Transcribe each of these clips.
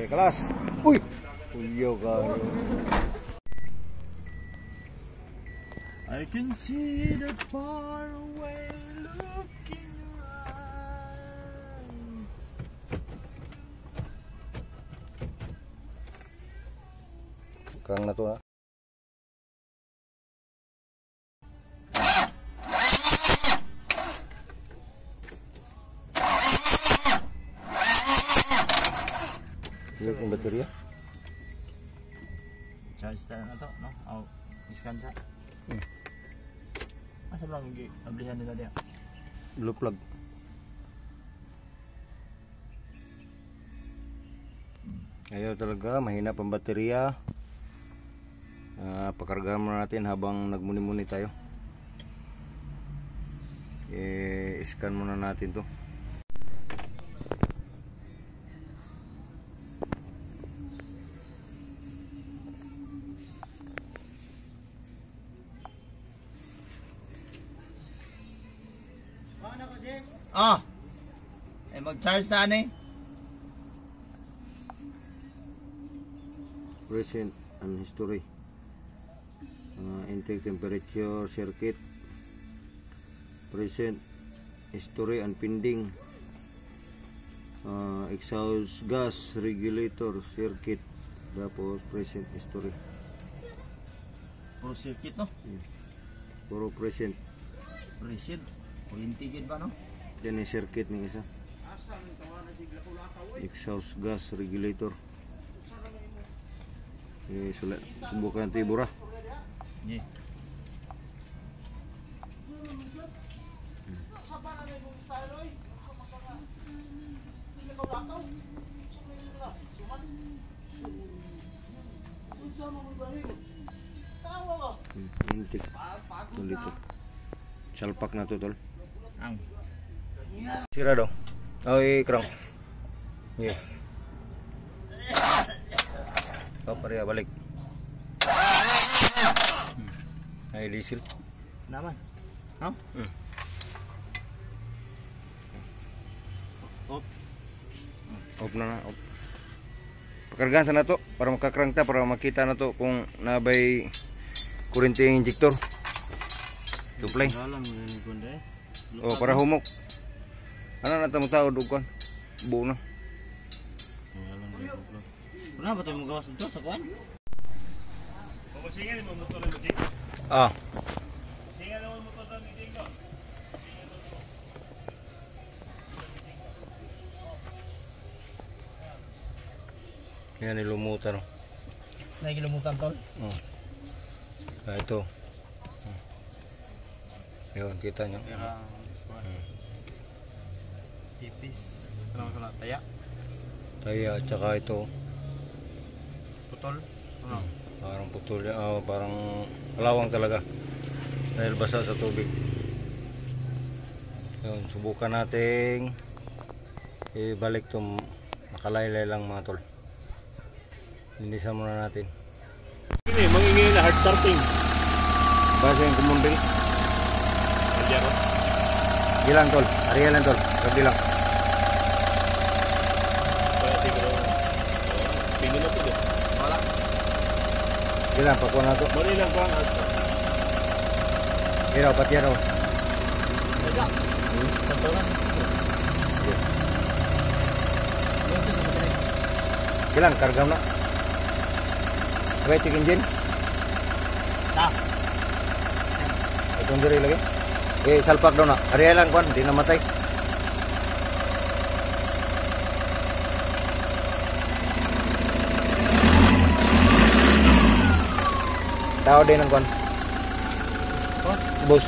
Kelas. Uy. Uyo kayo. I can see the far away look in your eyes. Kang na to ha. Yung baterya. Charge na to, no? Oh, iskan sa. Asa lang gi ablihan nila dia. Blue plug. Ayaw talaga, mahina pang baterya. Pakargahan muna natin habang nagmuni-muni tayo. I-scan muna natin to. Ah. Mag-charge na ani. Present and history. Intake temperature circuit. Present history and pending. Exhaust gas regulator circuit. Tapos present history. Puro circuit no? Puro present. Present. Kulintigid ba no? Yan yung circuit ng isa. Exhaust gas regulator. Subukan natin ibura. Yeah. Intake. Dito. Salpak na to tol. Ang Sira daw. Oh, i-crank. Yeah. Pareha balik. Ay diesel. naman. No? Off. Off na. Off. Pakargahan sana to para makakrang ta para makita na to kung nabay kuryente yung injector. Duplay. Oh, para humok. Ano na tamo tao dugon? Buo na. Wala ba tayo magawas dito sa kuan? Singal mo motor mo dik. Ah. Singal mo motor mo dik ko. Yan nilumutan. Nagilumutan tol. Oh. Ah, ito. Ayun, kita nyo. Tipis. Ano sa taya? Taya, tsaka ito. Putol. Ano? Parang putol. Parang kalawang talaga. Dahil basa sa tubig. Ayun, subukan nating ibalik to. Makalaylay lang mga tol. Linisan muna natin. Ini mangingin na hard starting. Basa yung kumundil. Adyaro. Gilang tol. Arialan tol. Sabi lang. Kaya siguro. Pingin na po din. Wala. Gilang, pakuha na to. Mali lang ko ang hard starting. Iraw, pati iraw. Daga. Tantaran. Gilang, karga na. Okay, check engine. Ta. Itong diri lagi. Salpak daw na. Ariya lang kwan, hindi namatay. Tao din ang kwan. Bus.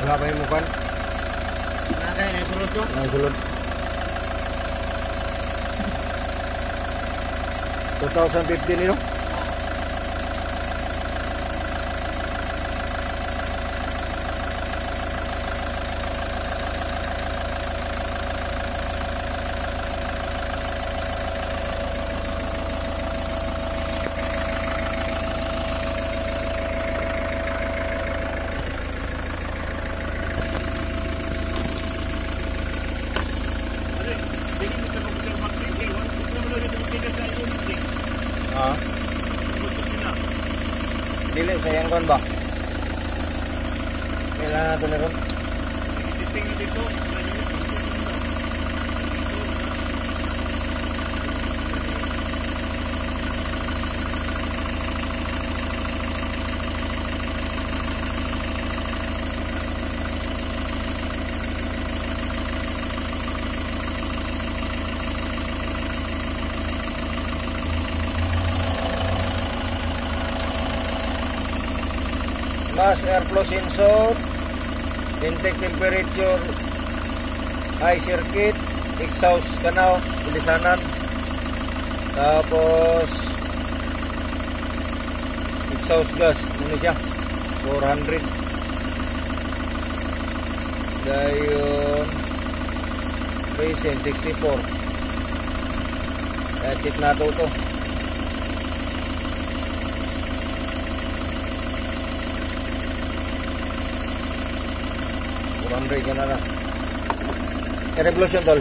Wala pa yung mukan. Nakakaya na sulod ko. Nagsulod. 2015 nito. Ah. Dili sayang kon ba? Kailangan natin na ron. Mass airflow sensor, intake temperature, high circuit, exhaust kanaw, bilisanan, tapos exhaust gas, ano siya, 400, gayon, resin, 64, kaya check na to. Android ka na. Revolution tol.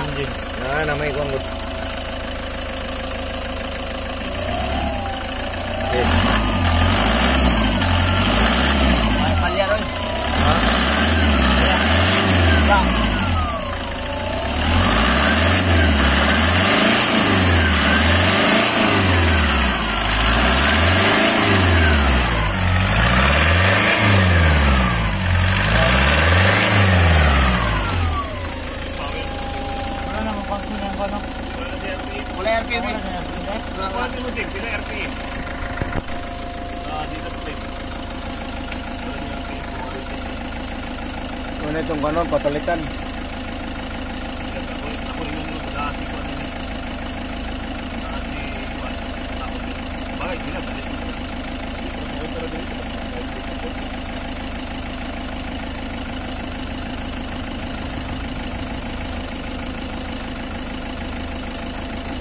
Engine. Na may kuang good. Okay. Palya ron. Ha? Ya. Wala RPM. Ano itong kanon, papalitan.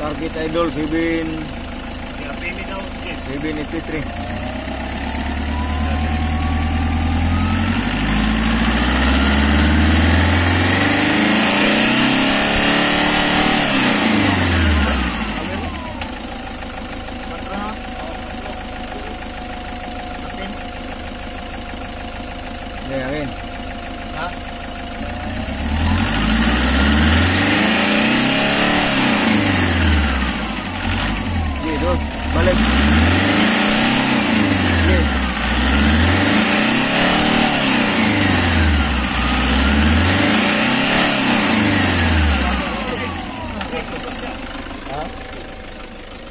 Target Idol 783. Ayan. Ha? Dito, balik. Yes. Ha?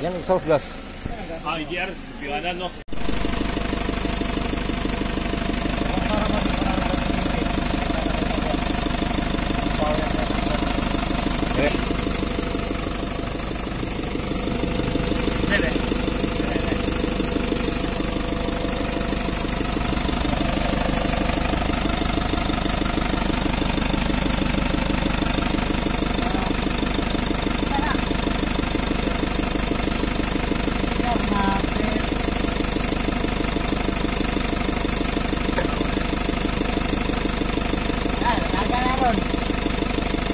Yan, exhaust gas. IGR, piwanan no. Eh.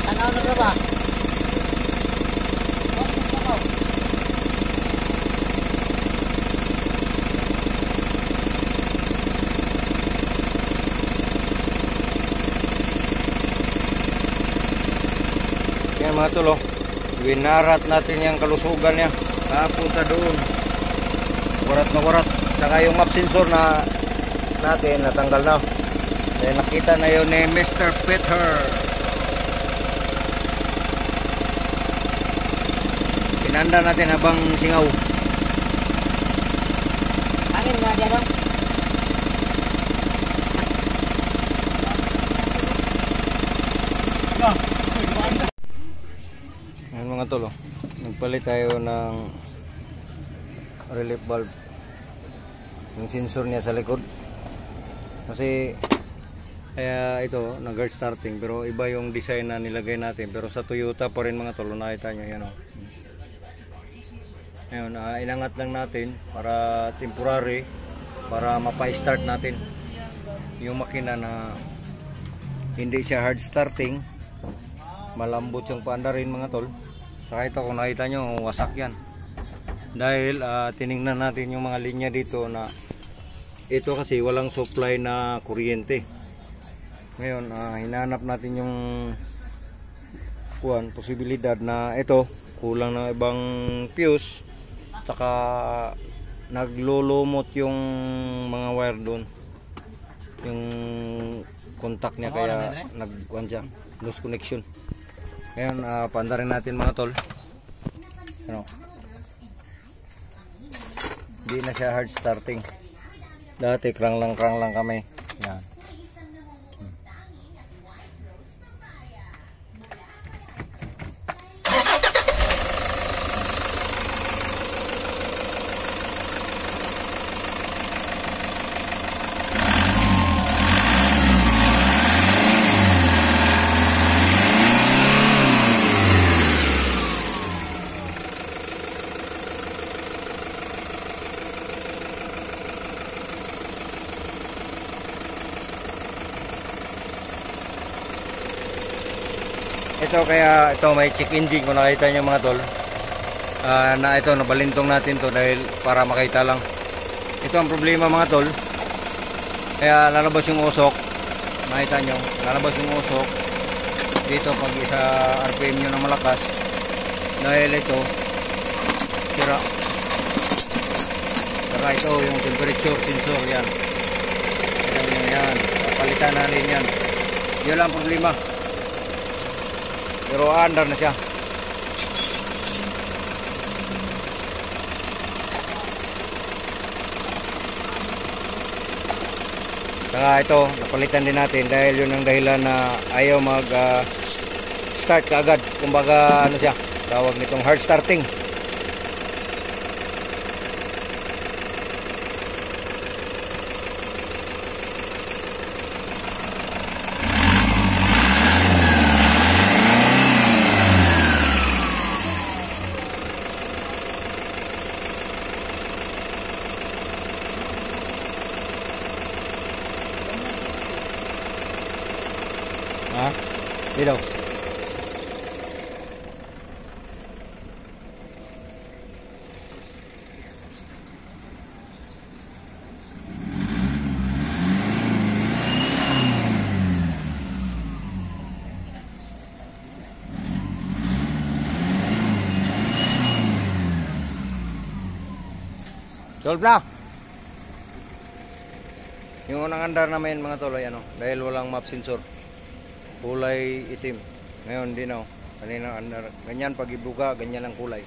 Tanaw na ba? Yan mga tulo, winarat natin yung kalusugan niya. Napunta doon. Warat na warat. Saka yung map sensor na natin natanggal na. Dahil nakita na yun ni Mr. Peter. Pinanda natin habang singaw. Angin nga diyan. mga tol, oh. Nagpalit tayo ng relief valve. Yung sensor niya sa likod. Kasi kaya ito, nag-hard starting, pero iba yung design na nilagay natin. Pero sa Toyota pa rin mga tol, nakita nyo yan, oh. Ngayon, inangat lang natin para temporary, para mapa-start natin yung makina na hindi siya hard starting, malambot yung paandarin mga tol. Saka ito, kung nakita nyo, wasak yan. Dahil tinignan natin yung mga linya dito na ito kasi walang supply na kuryente. Ngayon, hinanap natin yung posibilidad na ito kulang ng ibang fuse, saka naglulumot yung mga wire doon, yung contact niya, kaya loose connection. Ngayon, paandarin natin mga tol. Ano? Hindi na siya hard starting. Dati krang lang kami. Yan. Ito kaya ito may check engine, kung nakita nyo mga tol, na ito nabalintong natin to dahil para makita lang. Ito ang problema mga tol, kaya lalabas yung usok. Makita nyo, lalabas yung usok dito pag isa RPM nyo na malakas, dahil ito sira. Saka ito yung temperature sensor, yan. Yan, palitan natin yan. Yun lang ang problema. Pero under na siya. Saka ito, napalitan din natin dahil yun ang dahilan na ayaw mag start kaagad. Kumbaga ano siya, tawag nitong hard starting. Ha? Dito. Solve na. Yung unang andar namin mga tol, ano, dahil walang map sensor, kulay itim. Ngayon din, oh, kanina andar ganyan, pag ibuga ganyan ang kulay.